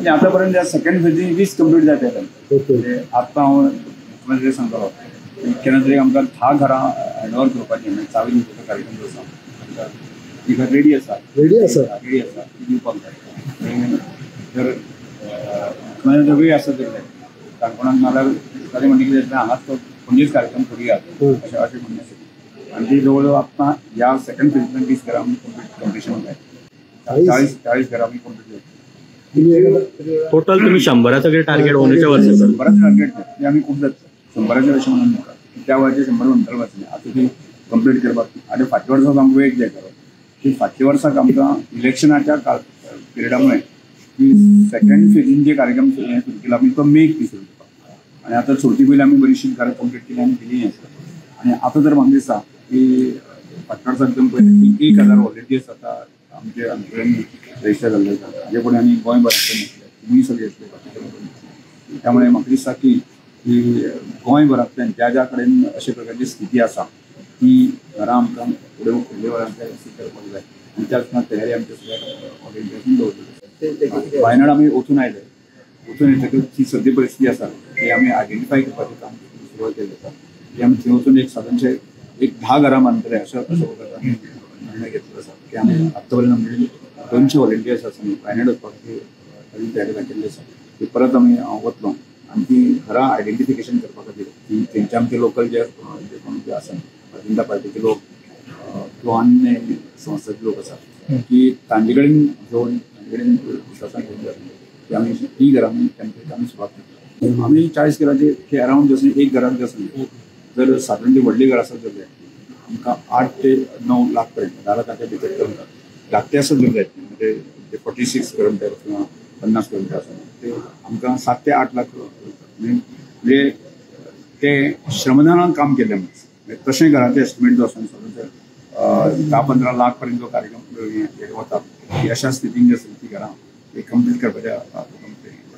म्हणजे आतापर्यंत second फेजी 20 complete जाते म्हणजे आता हांव मुख्यमंत्री सांगतालो केन्ना तरी आमकां 10 घरां हँडओवर करपाची म्हणजे चावी दिवपाचो कार्यक्रम जो आसा ती घर रेडी आसा ती दिवपाक जाय जर मुख्यमंत्री वेळ आसा तर काणकोणाक नाल्यार ताणें म्हणलें कितें हांगाच तो पणजेच कार्यक्रम करुया अशें म्हणणें आसा आनी ती जवळ जवळ आतां ह्या सेकंड फेजींतल्यान 20 घरां आमी कंप्लीशन जाय 40 घरां आमी कंप्लीट जाय टोटल तुम्ही 100चं टार्गेट होण्याच्या वर्षी 100चं टार्गेट ते आमी खूब जाता 100च्या अशें म्हणून नाका त्या वर्षी 100 म्हणटाले वाचले आतां ती कंप्लीट करपाक आनी फाटल्या वर्साक आमकां वेळ जाय करो की फाटल्या वर्साक आमकां इलेक्शनाच्या पिरियडा मुळे की सेकंड फेजीन जे कार्यक्रम सुरू केला आमी तो मेक ती सुरू करपाक आनी आतां चवथी पयली आमी बरीचशी घरां कंप्लीट केली आनी दिली आसा आनी आतां तर म्हाका दिसता की फाटल्या वर्साक एकदम पयलीं 1000 वॉलंटियर्स आतां आमचे रजिस्टर जाल्ले आसा हाजे फुडें आनी गोंयभरांतले तुमी सगळे येतले त्यामुळे म्हाका दिसता की गोंयभरांतल्यान ज्या ज्या कडेन अशे प्रकारची स्थिती आसा ती घरां आमकां फुडें फुडल्या वरांतल्यान करपाक जाय आनी त्याच तयारी आमच्या सगळ्या वॉलंटियर्सांनी दवरलेली वायनाड आमी वचून आयले वचून येतकच ती सद्य परिस्थिती आसा ती आमी आयडेंटिफाय करपाचें काम सुरवात केलें आसा की आमी थंय वचून एक सादारणशे 10 घरां बांदतले अशें प्रकारचा आमी निर्णय घेतलो आसा की आमी आत्ता पर्यंत आमचे 200 वॉलंटियर्स आसा न्ही वायनाड वचपाक तयारी दाखयल्ली आसा ती परत आमी वतलो आनी ती घरां आयडेंटिफिकेशन करपा खातीर ती तेंचे आमचे लोकल जे कोण जे आसा जनता पार्टीचे लोक किंवा अन्य संस्थाचे लोक आसा की तांचे कडेन घेवन तांचे कडेन विश्वासान घेवन की आमी ती घरां आमी सुरवात करता आमी 40 घरांचे की अरावंड जसं एक घराक जसं जर सादारण ती व्हडली घर आसत जाल्यार आमकां 8 ते 9 लाख पर्यंत 10 लाखाच्या भितर करूंक लागते आसत जाल्यार म्हणजे 46 किलोमिटर किंवा 50 किलोमिटर आसा ते आमकां 7 ते 8 लाख म्हणजे ते श्रमदानान काम केलें म्हणजे तशें घराचें एस्टिमेट जो आसा सादारण 10-15 लाख पर्यंत जो कार्यक्रम वता की अशा स्थितीन जी आसा ती घरां कंप्लीट करपाच्या